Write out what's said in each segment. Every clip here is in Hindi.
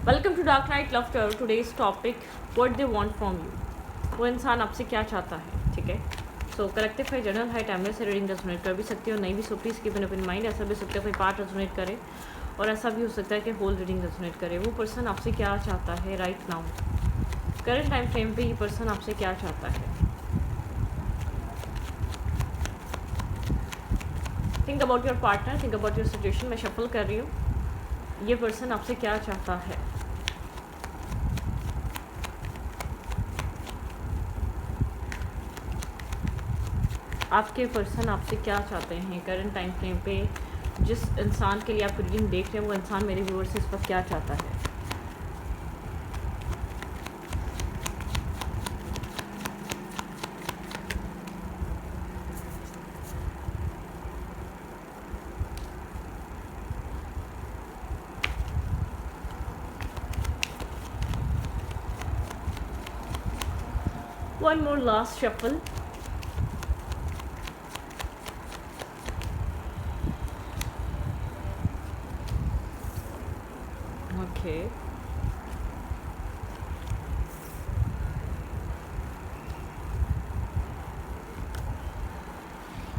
Welcome to dark night love today's topic what they want from you. वो इंसान आपसे क्या चाहता है, ठीक है। सो कलेक्टिव है, जनरल है, टाइमलेस रीडिंग रेजोनेट कर भी सकती हो, नहीं भी। So please keep in mind. ऐसा भी हो सकता है कोई पार्ट रेजोनेट करे और ऐसा भी हो सकता है कि होल रीडिंग रेजोनेट करे। वो पर्सन आपसे क्या चाहता है right now, current time frame पे ये पर्सन आपसे क्या चाहता है। Think about your partner, think about your situation. मैं शफल कर रही हूँ, ये पर्सन आपसे क्या चाहता है। आपके पर्सन आपसे क्या चाहते हैं करंट टाइम फ्रेम पे। जिस इंसान के लिए आप रीडिंग देख रहे हैं वो इंसान मेरे व्यूअर से इस पर क्या चाहता है। One more last shuffle. Okay,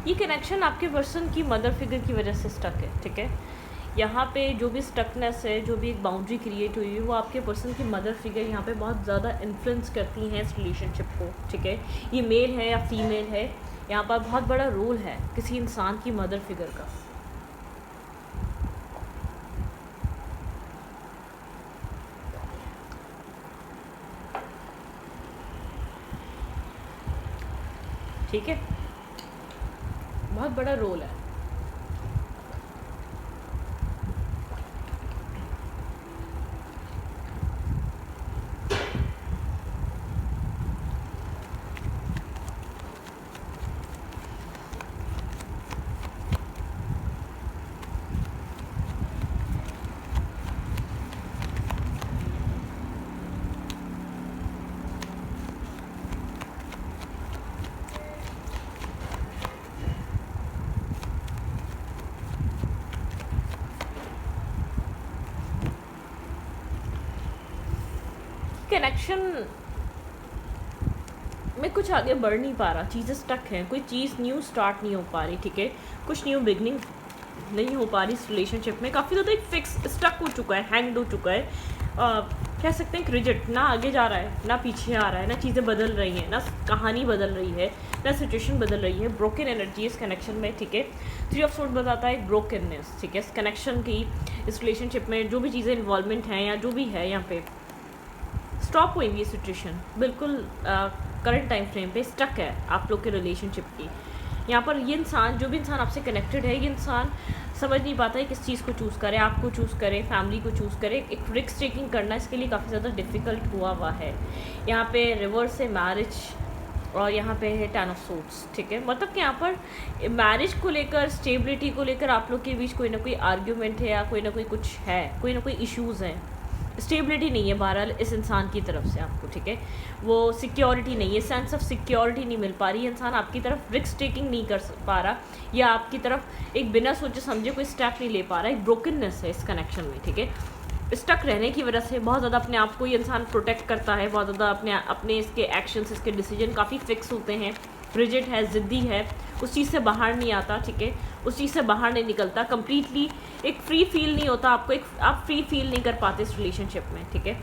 ये कनेक्शन आपके पर्सन की मदर फिगर की वजह से स्टक है, ठीक है। यहाँ पे जो भी स्टकनेस है, जो भी एक बाउंड्री क्रिएट हुई है, वो आपके पर्सन की मदर फिगर यहाँ पे बहुत ज़्यादा इन्फ्लुएंस करती हैं इस रिलेशनशिप को, ठीक है। ये मेल है या फीमेल है, यहाँ पर बहुत बड़ा रोल है किसी इंसान की मदर फिगर का। ठीक है, बहुत बड़ा रोल है। कनेक्शन में कुछ आगे बढ़ नहीं पा रहा, चीज़ें स्टक हैं, कोई चीज़ न्यू स्टार्ट नहीं हो पा रही, ठीक है। कुछ न्यू बिगनिंग नहीं हो पा रही इस रिलेशनशिप में। काफ़ी ज़्यादा एक फिक्स स्टक हो चुका है, हैंग्ड हो चुका है। कह सकते हैं रिजिड, ना आगे जा रहा है ना पीछे आ रहा है, ना चीज़ें बदल रही हैं, ना कहानी बदल रही है, ना सिचुएशन बदल रही है। ब्रोकन एनर्जी इस कनेक्शन में, ठीक है। 3 ऑफ सोर्ड्स बताता है ब्रोकननेस, ठीक है। इस कनेक्शन की, इस रिलेशनशिप में जो भी चीज़ें इन्वॉल्वमेंट हैं या जो भी है, यहाँ पे स्टॉप हुई हुई सिचुएशन बिल्कुल करंट टाइम फ्रेम पे स्टक है आप लोग के रिलेशनशिप की। यहाँ पर ये इंसान, जो भी इंसान आपसे कनेक्टेड है, ये इंसान समझ नहीं पाता है किस चीज़ को चूज़ करे, आपको चूज़ करे, फैमिली को चूज़ करे। एक रिस्क टेकिंग करना इसके लिए काफ़ी ज़्यादा डिफ़िकल्ट हुआ है। यहाँ पे रिवर्स है मैरिज और यहाँ पे है 10 ऑफ सोर्ड्स, ठीक है। मतलब कि यहाँ पर मैरिज को लेकर, स्टेबिलिटी को लेकर आप लोग के बीच कोई ना कोई आर्ग्यूमेंट है या कोई ना कोई कुछ है, कोई ना कोई इश्यूज़ हैं। स्टेबिलिटी नहीं है बहरहाल इस इंसान की तरफ से आपको, ठीक है। वो सिक्योरिटी नहीं है, सेंस ऑफ सिक्योरिटी नहीं मिल पा रही है। इंसान आपकी तरफ रिस्क टेकिंग नहीं कर पा रहा या आपकी तरफ एक बिना सोचे समझे कोई स्टेप नहीं ले पा रहा। एक ब्रोकननेस है इस कनेक्शन में, ठीक है। स्टक रहने की वजह से बहुत ज़्यादा अपने आप को ये इंसान प्रोटेक्ट करता है, बहुत ज़्यादा अपने इसके एक्शंस, इसके डिसीजन काफ़ी फिक्स होते हैं। रिजिड है, ज़िद्दी है, उस चीज़ से बाहर नहीं आता, ठीक है। उस चीज़ से बाहर नहीं निकलता, कम्प्लीटली एक फ्री फील नहीं होता आपको, एक आप फ्री फील नहीं कर पाते इस रिलेशनशिप में, ठीक है।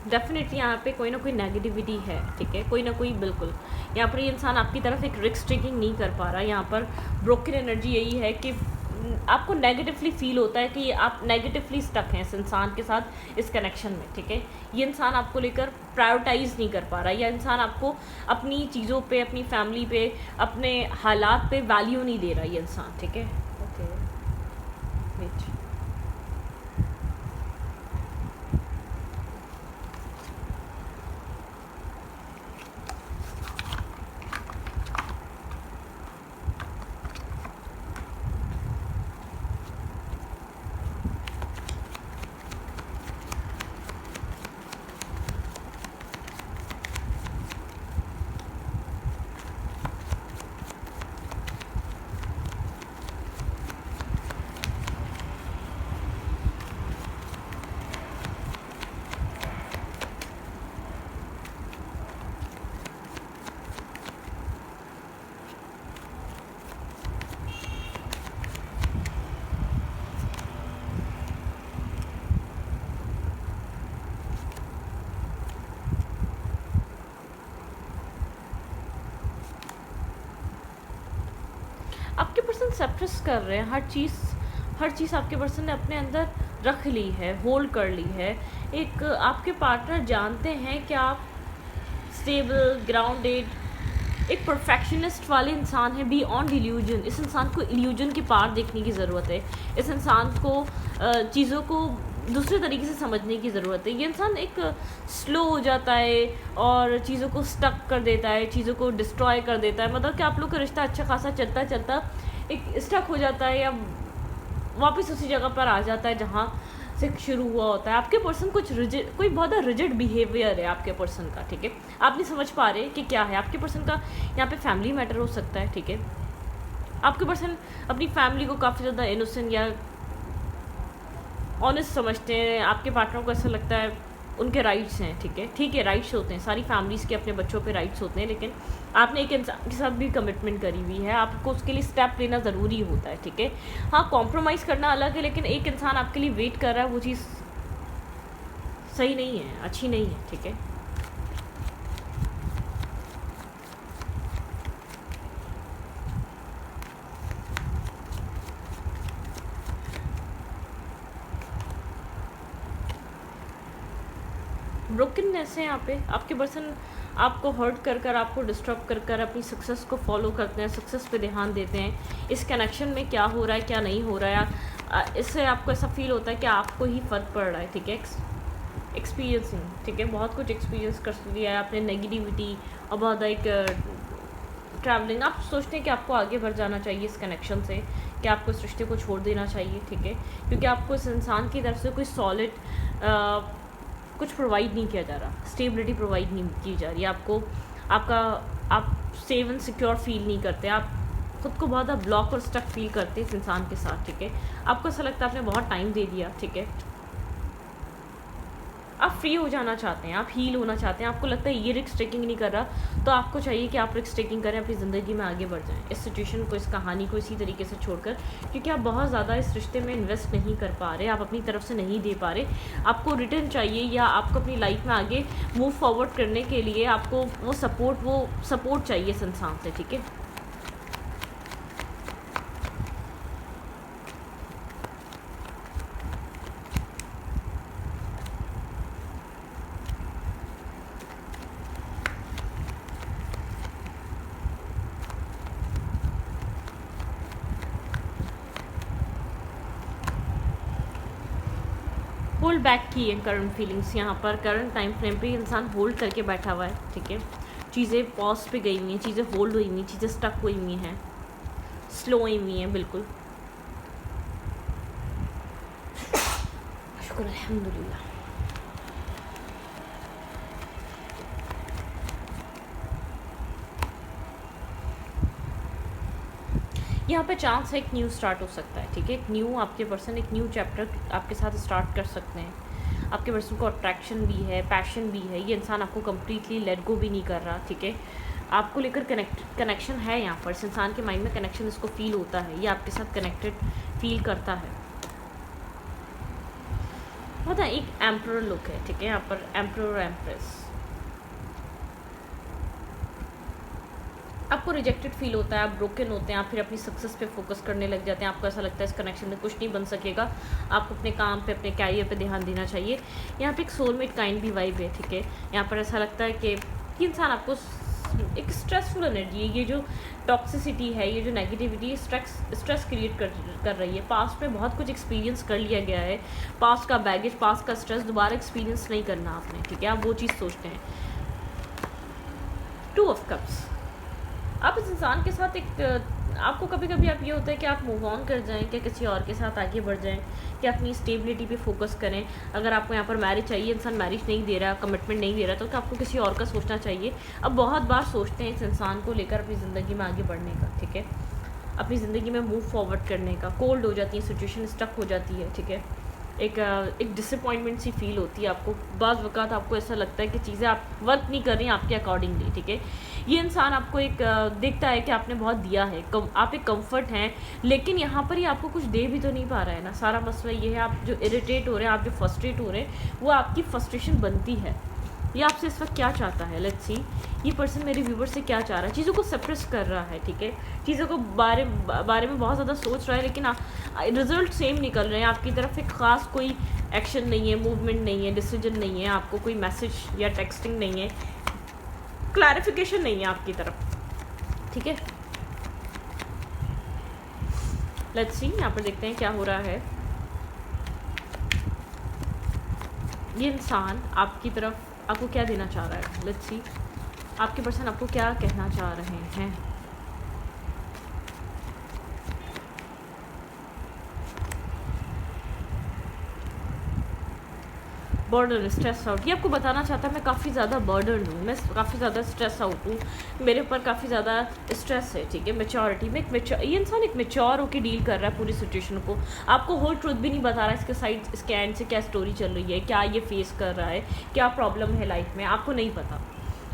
डेफिनेटली यहाँ पे कोई ना कोई नेगेटिविटी है, ठीक है, कोई ना कोई, बिल्कुल। यहाँ पर ये इंसान आपकी तरफ एक रिस्क टेकिंग नहीं कर पा रहा। यहाँ पर ब्रोकन एनर्जी यही है कि आपको नेगेटिवली फील होता है कि आप नेगेटिवली स्टक हैं इस इंसान के साथ, इस कनेक्शन में, ठीक है। ये इंसान आपको लेकर प्रायोरिटाइज नहीं कर पा रहा, या इंसान आपको अपनी चीज़ों पे, अपनी फैमिली पे, अपने हालात पे वैल्यू नहीं दे रहा ये इंसान, ठीक है। Okay, wait. पर्सन सप्रेस कर रहे हैं हर चीज़ आपके पर्सन ने अपने अंदर रख ली है, होल्ड कर ली है। एक आपके पार्टनर जानते हैं कि आप स्टेबल, ग्राउंडेड, एक परफेक्शनिस्ट वाले इंसान है, बियॉन्ड इल्यूजन। इस इंसान को इल्यूजन के पार देखने की ज़रूरत है। इस इंसान को चीज़ों को दूसरे तरीके से समझने की ज़रूरत है। ये इंसान एक स्लो हो जाता है और चीज़ों को स्टक कर देता है, चीज़ों को डिस्ट्रॉय कर देता है। मतलब कि आप लोग का रिश्ता अच्छा खासा चलता चलता एक स्टक हो जाता है या वापस उसी जगह पर आ जाता है जहाँ से शुरू हुआ होता है। आपके पर्सन कोई बहुत रिजिड बिहेवियर है आपके पर्सन का, ठीक है। आप नहीं समझ पा रहे कि क्या है आपके पर्सन का। यहाँ पे फैमिली मैटर हो सकता है, ठीक है। आपके पर्सन अपनी फैमिली को काफ़ी ज़्यादा इनोसेंट या ऑनेस्ट समझते हैं। आपके पार्टनर को ऐसा लगता है उनके राइट्स हैं, ठीक है, राइट्स होते हैं। सारी फैमिलीज़ के अपने बच्चों पे राइट्स होते हैं, लेकिन आपने एक इंसान के साथ भी कमिटमेंट करी हुई है, आपको उसके लिए स्टेप लेना ज़रूरी होता है, ठीक है। हाँ, कॉम्प्रोमाइज़ करना अलग है, लेकिन एक इंसान आपके लिए वेट कर रहा है, वो चीज़ सही नहीं है, अच्छी नहीं है, ठीक है। ब्रोकननेस है यहाँ पे। आपके पर्सन आपको हर्ट कर आपको डिस्टर्ब कर अपनी सक्सेस को फॉलो करते हैं, सक्सेस पे ध्यान देते हैं। इस कनेक्शन में क्या हो रहा है, क्या नहीं हो रहा है, इससे आपको ऐसा फील होता है कि आपको ही फ़र्क पड़ रहा है, ठीक है। एक्सपीरियंसिंग, ठीक है, बहुत कुछ एक्सपीरियंस कर लिया है आपने, नेगेटिविटी और बहुत एक ट्रैवलिंग। आप सोचते हैं कि आपको आगे बढ़ जाना चाहिए इस कनेक्शन से, कि आपको इस रिश्ते को छोड़ देना चाहिए, ठीक है, क्योंकि आपको इस इंसान की तरफ से कोई सॉलिड कुछ प्रोवाइड नहीं किया जा रहा, स्टेबिलिटी प्रोवाइड नहीं की जा रही है आपको। आप सेफ एंड सिक्योर फील नहीं करते, आप खुद को बहुत ज़्यादा ब्लॉक और स्टक फील करते हैं इस इंसान के साथ, ठीक है। आपको ऐसा लगता है आपने बहुत टाइम दे दिया, ठीक है। आप फ्री हो जाना चाहते हैं, आप हील होना चाहते हैं। आपको लगता है ये रिस्क टेकिंग नहीं कर रहा, तो आपको चाहिए कि आप रिस्क टेकिंग करें, अपनी ज़िंदगी में आगे बढ़ जाएं, इस सिचुएशन को, इस कहानी को इसी तरीके से छोड़कर, क्योंकि आप बहुत ज़्यादा इस रिश्ते में इन्वेस्ट नहीं कर पा रहे, आप अपनी तरफ से नहीं दे पा रहे। आपको रिटर्न चाहिए, या आपको अपनी लाइफ में आगे मूव फॉरवर्ड करने के लिए आपको वो सपोर्ट चाहिए इस इंसान से, ठीक है। होल्ड बैक की है करंट फीलिंग्स यहाँ पर, करंट टाइम फ्रेम पे इंसान होल्ड करके बैठा हुआ है, ठीक है। चीज़ें पॉज पे गई हुई हैं, चीज़ें होल्ड हुई हुई हैं, चीज़ें स्टक हुई हुई हैं, स्लो हुई हुई हैं, बिल्कुल। शुक्र अल्हम्दुलिल्लाह। यहाँ पे चांस है एक न्यू स्टार्ट हो सकता है, ठीक है। एक न्यू आपके पर्सन एक न्यू चैप्टर आपके साथ स्टार्ट कर सकते हैं। आपके पर्सन को अट्रैक्शन भी है, पैशन भी है, ये इंसान आपको कम्प्लीटली लेट गो भी नहीं कर रहा, ठीक है। आपको लेकर कनेक्शन है यहाँ पर, इस इंसान के माइंड में कनेक्शन इसको फील होता है, ये आपके साथ कनेक्टेड फील करता है। पता है एक एम्परर लुक है, ठीक है, यहाँ पर एम्परर और एम्प्रेस। आपको रिजेक्टेड फील होता है, आप ब्रोकन होते हैं, आप फिर अपनी सक्सेस पे फोकस करने लग जाते हैं। आपको ऐसा लगता है इस कनेक्शन में कुछ नहीं बन सकेगा, आपको अपने काम पे, अपने कैरियर पे ध्यान देना चाहिए। यहाँ पे एक सोलमेट काइंड भी वाइब है, ठीक है। यहाँ पर ऐसा लगता है कि इंसान आपको एक स्ट्रेसफुल एनर्जी है, ये जो टॉक्सिसिटी है, ये जो नेगेटिविटी स्ट्रेस क्रिएट कर रही है। पास्ट में बहुत कुछ एक्सपीरियंस कर लिया गया है, पास्ट का बैगेज, पास्ट का स्ट्रेस दोबारा एक्सपीरियंस नहीं करना आपने, ठीक है। आप वो चीज़ सोचते हैं। 2 ऑफ कप्स, आप इस इंसान के साथ आपको कभी कभी आप ये होता है कि आप मूव ऑन कर जाएं, क्या किसी और के साथ आगे बढ़ जाएं, कि अपनी स्टेबिलिटी पे फोकस करें। अगर आपको यहाँ पर मैरिज चाहिए, इंसान मैरिज नहीं दे रहा, कमिटमेंट नहीं दे रहा, तो आपको किसी और का सोचना चाहिए। अब बहुत बार सोचते हैं इस इंसान को लेकर अपनी ज़िंदगी में आगे बढ़ने का, ठीक है, अपनी ज़िंदगी में मूव फॉरवर्ड करने का। कोल्ड हो जाती है सिचुएशन, स्टक हो जाती है, ठीक है। एक डिसअपॉइंटमेंट सी फील होती है आपको, बाज़ वक़्त आपको ऐसा लगता है कि चीज़ें आप वर्क नहीं कर रही हैं आपके अकॉर्डिंगली, ठीक है। ये इंसान आपको एक देखता है कि आपने बहुत दिया है, आप एक कंफर्ट हैं, लेकिन यहाँ पर ही आपको कुछ दे भी तो नहीं पा रहा है ना। सारा मसला ये है, आप जो इरिटेट हो रहे हैं, आप जो फ्रस्ट्रेट हो रहे हैं, वो आपकी फ्रस्ट्रेशन बनती है, ये आपसे इस वक्त क्या चाहता है, लेट्स सी ये पर्सन मेरे व्यूवर से क्या चाह रहा है। चीज़ों को सप्रेस कर रहा है, ठीक है, चीज़ों को बारे में बहुत ज़्यादा सोच रहा है, लेकिन रिजल्ट सेम निकल रहे हैं आपकी तरफ। एक ख़ास कोई एक्शन नहीं है, मूवमेंट नहीं है, डिसीजन नहीं है, आपको कोई मैसेज या टेक्सटिंग नहीं है, क्लैरिफिकेशन नहीं है आपकी तरफ, ठीक है। लेट्स सी यहाँ पर देखते हैं क्या हो रहा है। ये इंसान आपकी तरफ आपको क्या देना चाह रहा है, लेट्स सी आपके पर्सन आपको क्या कहना चाह रहे हैं। बर्डन, स्ट्रेस आउट, ये आपको बताना चाहता है मैं काफ़ी ज़्यादा बर्डन हूँ, मैं काफ़ी ज़्यादा स्ट्रेस आउट हूँ, मेरे ऊपर काफ़ी ज़्यादा स्ट्रेस है, ठीक है। मैच्योरिटी में ये इंसान एक मैच्योर होकर डील कर रहा है पूरी सिचुएशन को। आपको होल ट्रूथ भी नहीं बता रहा है, इसके साइड इसके एंड से क्या स्टोरी चल रही है, क्या ये फेस कर रहा है, क्या प्रॉब्लम है लाइफ में, आपको नहीं पता,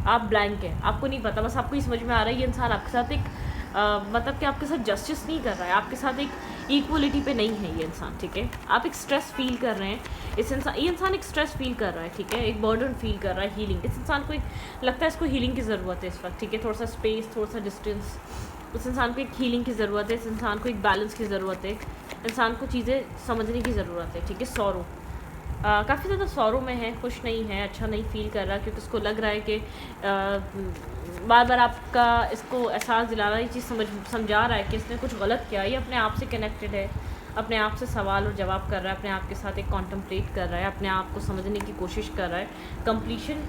आप ब्लैंक है, आपको नहीं पता। बस आपको ये समझ में आ रहा है ये इंसान आपके साथ एक मतलब कि आपके साथ जस्टिस नहीं कर रहा है, आपके साथ एक इक्वलिटी पे नहीं है ये इंसान, ठीक है। आप एक स्ट्रेस फील कर रहे हैं, ये इंसान एक स्ट्रेस फील कर रहा है, ठीक है, एक बर्डन फील कर रहा है, हीलिंग। इस इंसान को एक लगता है इसको हीलिंग की ज़रूरत है इस वक्त, ठीक है, थोड़ा सा स्पेस, थोड़ा सा डिस्टेंस। उस इंसान को एक हीलिंग की ज़रूरत है, इस इंसान को एक बैलेंस की ज़रूरत है, इंसान को चीज़ें समझने की ज़रूरत है, ठीक है। सॉरो, काफ़ी ज़्यादा सॉरो में है, खुश नहीं है, अच्छा नहीं फील कर रहा, क्योंकि उसको लग रहा है कि बार बार आपका इसको एहसास दिला रहा है, ये चीज़ समझा रहा है कि इसने कुछ गलत किया। ये अपने आप से कनेक्टेड है, अपने आप से सवाल और जवाब कर रहा है, अपने आप के साथ एक कॉन्टम्पलेट कर रहा है, अपने आप को समझने की कोशिश कर रहा है। कंप्लीशन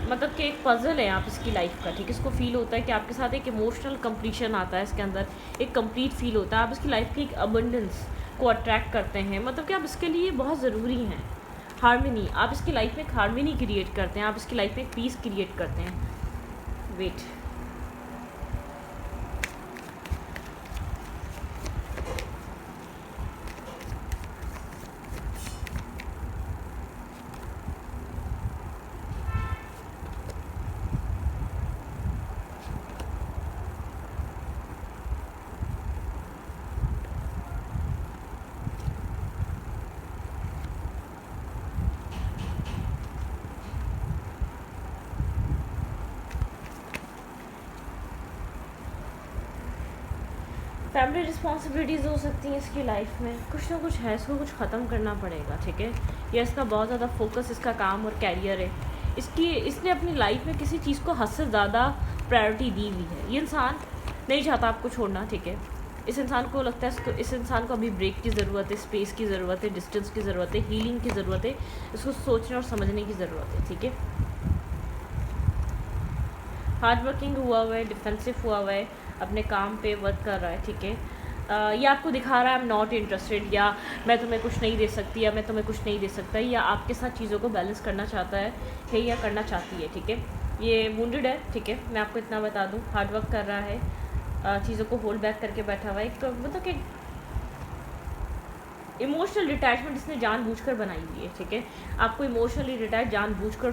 मतलब कि एक पज़ल है आप इसकी लाइफ का, ठीक है। इसको फील होता है कि आपके साथ एक इमोशनल कंप्लीशन आता है, इसके अंदर एक कंप्लीट फील होता है, आप इसकी लाइफ की एक अबंडेंस को अट्रैक्ट करते हैं, मतलब कि आप इसके लिए बहुत ज़रूरी हैं। हार्मनी, आप इसकी लाइफ में एक हार्मनी क्रिएट करते हैं, आप इसकी लाइफ में एक पीस क्रिएट करते हैं। वेट, फैमिली रिस्पॉन्सिबिलिटीज़ हो सकती हैं इसकी लाइफ में, कुछ ना कुछ है, इसको कुछ ख़त्म करना पड़ेगा, ठीक है। या इसका बहुत ज़्यादा फोकस इसका काम और कैरियर है, इसने अपनी लाइफ में किसी चीज़ को हद से ज़्यादा प्रायोरिटी दी हुई है। ये इंसान नहीं चाहता आपको छोड़ना, ठीक है। इस इंसान को लगता है इस इंसान को अभी ब्रेक की ज़रूरत है, स्पेस की ज़रूरत है, डिस्टेंस की ज़रूरत है, हीलिंग की ज़रूरत है, इसको सोचने और समझने की ज़रूरत है, ठीक है। हार्ड वर्किंग हुआ हुआ है, डिफेंसिव हुआ हुआ है, अपने काम पे वर्क कर रहा है, ठीक है। या आपको दिखा रहा है आई एम नॉट इंटरेस्टेड, या मैं तुम्हें कुछ नहीं दे सकती, या मैं तुम्हें कुछ नहीं दे सकता, या आपके साथ चीज़ों को बैलेंस करना चाहता है या करना चाहती है, ठीक है। ये वुंडेड है, ठीक है, मैं आपको इतना बता दूँ। हार्ड वर्क कर रहा है, चीज़ों को होल्ड बैक करके बैठा हुआ है, एक मतलब कि इमोशनल डिटैचमेंट इसने जानबूझकर बनाई हुई है, ठीक है। आपको इमोशनली डिटैच जानबूझकर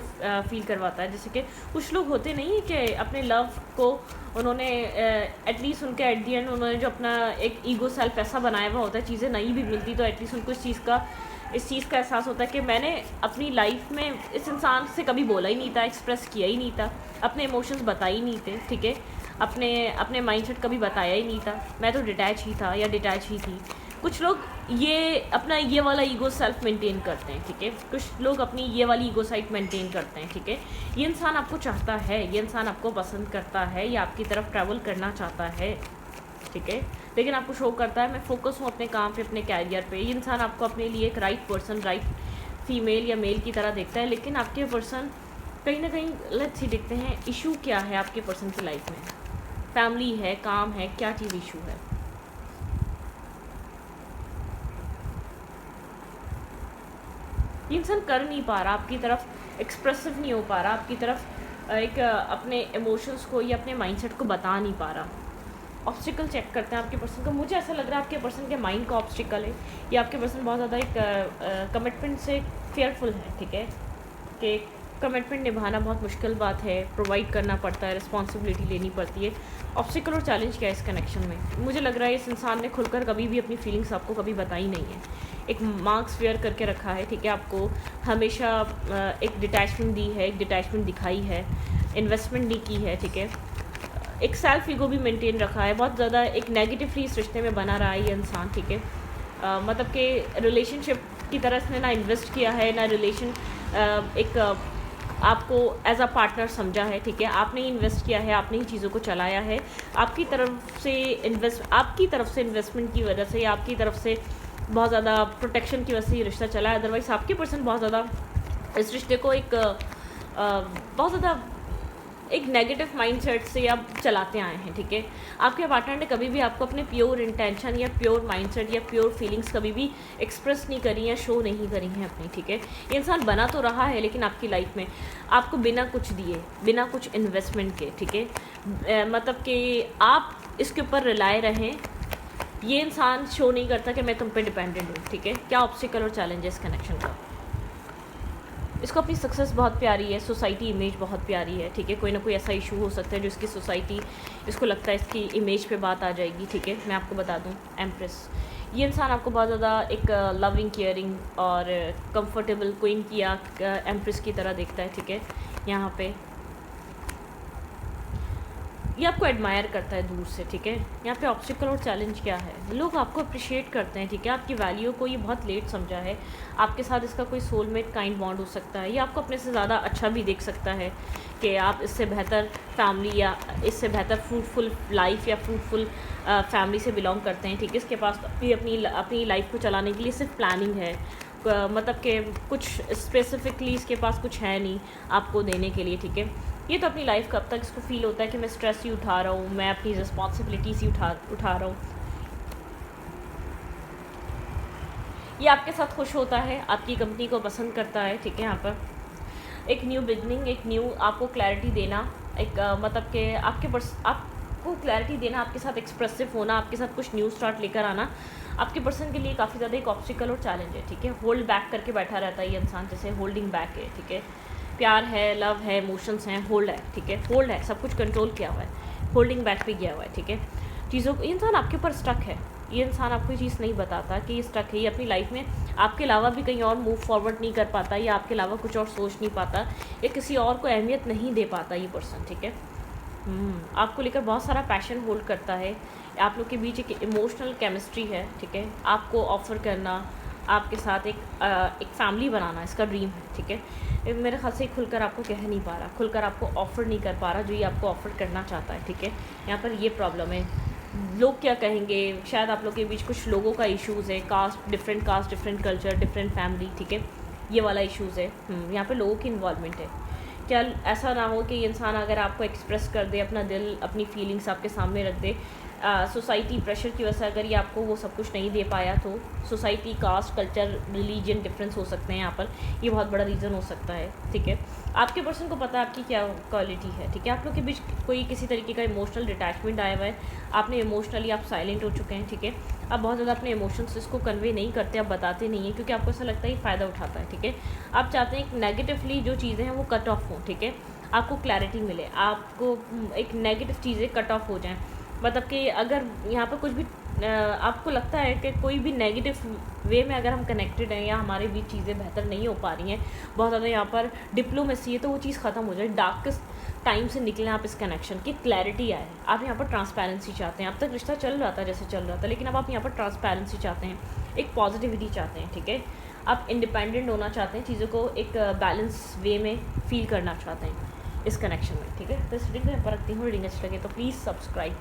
फील करवाता है। जैसे कि कुछ लोग होते नहीं कि अपने लव को उन्होंने एटलीस्ट उनके एट दी एंड उन्होंने जो अपना एक ईगो सेल्फ ऐसा बनाया हुआ होता है, चीज़ें नहीं भी मिलती तो एटलीस्ट उनको इस चीज़ का एहसास होता है कि मैंने अपनी लाइफ में इस इंसान से कभी बोला ही नहीं था, एक्सप्रेस किया ही नहीं था, अपने इमोशंस बताए ही नहीं थे, ठीक है, अपने माइंडसेट कभी बताया ही नहीं था, मैं तो डिटैच ही था या डिटैच ही थी। कुछ लोग अपना ये वाला ईगो सेल्फ मेंटेन करते हैं, ठीक है। कुछ लोग अपनी ये वाली ईगो साइट मेंटेन करते हैं, ठीक है। ये इंसान आपको चाहता है, ये इंसान आपको पसंद करता है, या आपकी तरफ ट्रैवल करना चाहता है, ठीक है। लेकिन आपको शो करता है मैं फोकस हूँ अपने काम पे, अपने कैरियर पे। ये इंसान आपको अपने लिए एक राइट पर्सन, राइट फीमेल या मेल की तरह देखता है, लेकिन आपके पर्सन कहीं ना कहीं लेट्स सी देखते हैं इशू क्या है आपके पर्सन की लाइफ में। फैमिली है, काम है, क्या चीज़ इशू है। ये इंसान कर नहीं पा रहा, आपकी तरफ एक्सप्रेसिव नहीं हो पा रहा, आपकी तरफ एक अपने इमोशंस को या अपने माइंडसेट को बता नहीं पा रहा। ऑब्स्टिकल चेक करते हैं आपके पर्सन का। मुझे ऐसा लग रहा है आपके पर्सन के माइंड का ऑब्स्टिकल है, या आपके पर्सन बहुत ज़्यादा एक कमिटमेंट से फेयरफुल है, ठीक है, कि कमिटमेंट निभाना बहुत मुश्किल बात है, प्रोवाइड करना पड़ता है, रिस्पॉन्सिबिलिटी लेनी पड़ती है। ऑब्स्टिकल और चैलेंज क्या है इस कनेक्शन में? मुझे लग रहा है इस इंसान ने खुलकर कभी भी अपनी फीलिंग्स आपको कभी बताई नहीं है। एक मार्क्स वेयर करके रखा है, ठीक है, आपको हमेशा एक डिटैचमेंट दी है, एक डिटैचमेंट दिखाई है, इन्वेस्टमेंट नहीं की है, ठीक है, एक सेल्फ ईगो भी मेंटेन रखा है, बहुत ज़्यादा एक नेगेटिवली इस रिश्ते में बना रहा है ये इंसान, ठीक है। मतलब कि रिलेशनशिप की तरह इसने ना इन्वेस्ट किया है, ना रिलेशन एक आपको एज अ पार्टनर समझा है, ठीक है, आपने ही इन्वेस्ट किया है, आपने ही चीज़ों को चलाया है, आपकी तरफ से इन्वेस्टमेंट की वजह से या आपकी तरफ से बहुत ज़्यादा प्रोटेक्शन की वजह से ये रिश्ता चला है। अदरवाइज़ आपके पर्सन बहुत ज़्यादा इस रिश्ते को एक बहुत ज़्यादा एक नेगेटिव माइंडसेट से आप चलाते आए हैं, ठीक है। आपके पार्टनर ने कभी भी आपको अपने प्योर इंटेंशन या प्योर माइंडसेट या प्योर फीलिंग्स कभी भी एक्सप्रेस नहीं करी या शो नहीं करी हैं अपनी, ठीक है। ये इंसान बना तो रहा है लेकिन आपकी लाइफ में आपको बिना कुछ दिए, बिना कुछ इन्वेस्टमेंट के, ठीक है, मतलब कि आप इसके ऊपर रिलाय रहें। ये इंसान शो नहीं करता कि मैं तुम पे डिपेंडेंट हूँ, ठीक है। क्या ऑब्स्टिकल और चैलेंज है इस कनेक्शन का? इसको अपनी सक्सेस बहुत प्यारी है, सोसाइटी इमेज बहुत प्यारी है, ठीक है। कोई ना कोई ऐसा इशू हो सकता है जो इसकी सोसाइटी, इसको लगता है इसकी इमेज पे बात आ जाएगी, ठीक है। मैं आपको बता दूं, एम्प्रेस, ये इंसान आपको बहुत ज़्यादा एक लविंग, केयरिंग और कंफर्टेबल क्वीन की या एम्प्रेस की तरह देखता है, ठीक है। यहाँ पे ये आपको एडमायर करता है दूर से, ठीक है। यहाँ पे ऑब्स्टिकल और चैलेंज क्या है? लोग आपको अप्रिशिएट करते हैं, ठीक है। आपकी वैल्यू को ये बहुत लेट समझा है। आपके साथ इसका कोई सोलमेट काइंड बॉन्ड हो सकता है, ये आपको अपने से ज़्यादा अच्छा भी देख सकता है कि आप इससे बेहतर फैमिली या इससे बेहतर फ्रूटफुल लाइफ या फ्रूटफुल फैमिली से बिलोंग करते हैं, ठीक है। इसके पास भी अपनी लाइफ को चलाने के लिए सिर्फ प्लानिंग है, मतलब कि कुछ स्पेसिफिकली इसके पास कुछ है नहीं आपको देने के लिए, ठीक है। ये तो अपनी लाइफ कब तक इसको फील होता है कि मैं स्ट्रेस ही उठा रहा हूँ, मैं अपनी रिस्पॉन्सिबिलिटीज ही उठा रहा हूँ। ये आपके साथ खुश होता है, आपकी कंपनी को पसंद करता है, ठीक है। यहाँ पर एक न्यू बिगनिंग, एक न्यू आपको क्लैरिटी देना, एक मतलब कि आपको क्लैरिटी देना, आपके साथ एक्सप्रेसिव होना, आपके साथ कुछ न्यू स्टार्ट लेकर आना आपके पर्सन के लिए काफ़ी ज़्यादा एक ऑब्स्टिकल और चैलेंज है, ठीक है। होल्ड बैक करके बैठा रहता है ये इंसान, जैसे होल्डिंग बैक है, ठीक है। प्यार है, लव है, इमोशंस हैं, होल्ड है, ठीक है। होल्ड है, सब कुछ कंट्रोल किया हुआ है, होल्डिंग बैक पे गया हुआ है, ठीक है। चीज़ों ये इंसान आपके ऊपर स्टक है, ये इंसान आपको ये चीज़ नहीं बताता कि ये स्टक है। ये अपनी लाइफ में आपके अलावा भी कहीं और मूव फॉरवर्ड नहीं कर पाता, या आपके अलावा कुछ और सोच नहीं पाता, या किसी और को अहमियत नहीं दे पाता ये पर्सन, ठीक है। आपको लेकर बहुत सारा पैशन होल्ड करता है, आप लोग के बीच एक इमोशनल केमिस्ट्री है, ठीक है। आपको ऑफ़र करना, आपके साथ एक फैमिली बनाना इसका ड्रीम है, ठीक है। मेरे ख्याल से खुलकर आपको कह नहीं पा रहा, खुलकर आपको ऑफ़र नहीं कर पा रहा जो ये आपको ऑफ़र करना चाहता है, ठीक है। यहाँ पर ये प्रॉब्लम है, लोग क्या कहेंगे, शायद आप लोग के बीच कुछ लोगों का इश्यूज़ है, caste, different culture, different family, ठीक है, ये वाला इश्यूज़ है। यहाँ पे लोगों की इन्वॉल्वमेंट है। क्या ऐसा ना हो कि ये इंसान अगर आपको एक्सप्रेस कर दे, अपना दिल, अपनी फीलिंग्स आपके सामने रख दे, सोसाइटी प्रेशर की वजह से अगर ये आपको वो सब कुछ नहीं दे पाया, तो society, caste, culture, religion difference हो सकते हैं यहाँ पर, ये बहुत बड़ा रीज़न हो सकता है, ठीक है। आपके पर्सन को पता है आपकी क्या क्वालिटी है, ठीक है। आप लोग के बीच कोई किसी तरीके का इमोशनल डिटैचमेंट आया हुआ है, आपने इमोशनली आप साइलेंट हो चुके हैं, ठीक है। आप बहुत ज़्यादा अपने इमोशंस इसको कन्वे नहीं करते, आप बताते नहीं हैं, क्योंकि आपको ऐसा लगता है ये फ़ायदा उठाता है, ठीक है। आप चाहते हैं एक नेगेटिवली जो चीज़ें हैं वो कट ऑफ हों, ठीक है, आपको क्लैरिटी मिले, आपको एक नेगेटिव चीज़ें कट ऑफ हो जाएँ। मतलब कि अगर यहाँ पर कुछ भी आपको लगता है कि कोई भी नेगेटिव वे में अगर हम कनेक्टेड हैं या हमारे बीच चीज़ें बेहतर नहीं हो पा रही हैं, बहुत ज़्यादा यहाँ पर डिप्लोमेसी है, तो वो चीज़ ख़त्म हो जाए, डार्केस्ट टाइम से निकलें आप इस कनेक्शन की, क्लैरिटी आए। आप यहाँ पर ट्रांसपेरेंसी चाहते हैं, अब तक रिश्ता चल रहा था जैसे चल रहा था, लेकिन अब आप यहाँ पर ट्रांसपेरेंसी चाहते हैं, एक पॉजिटिविटी चाहते हैं, ठीक है। आप इंडिपेंडेंट होना चाहते हैं, चीज़ों को एक बैलेंस वे में फील करना चाहते हैं इस कनेक्शन में, ठीक है। तो इस रीडिंग में रखती हूँ, रीडिंग अच्छी लगे तो प्लीज़ सब्सक्राइब।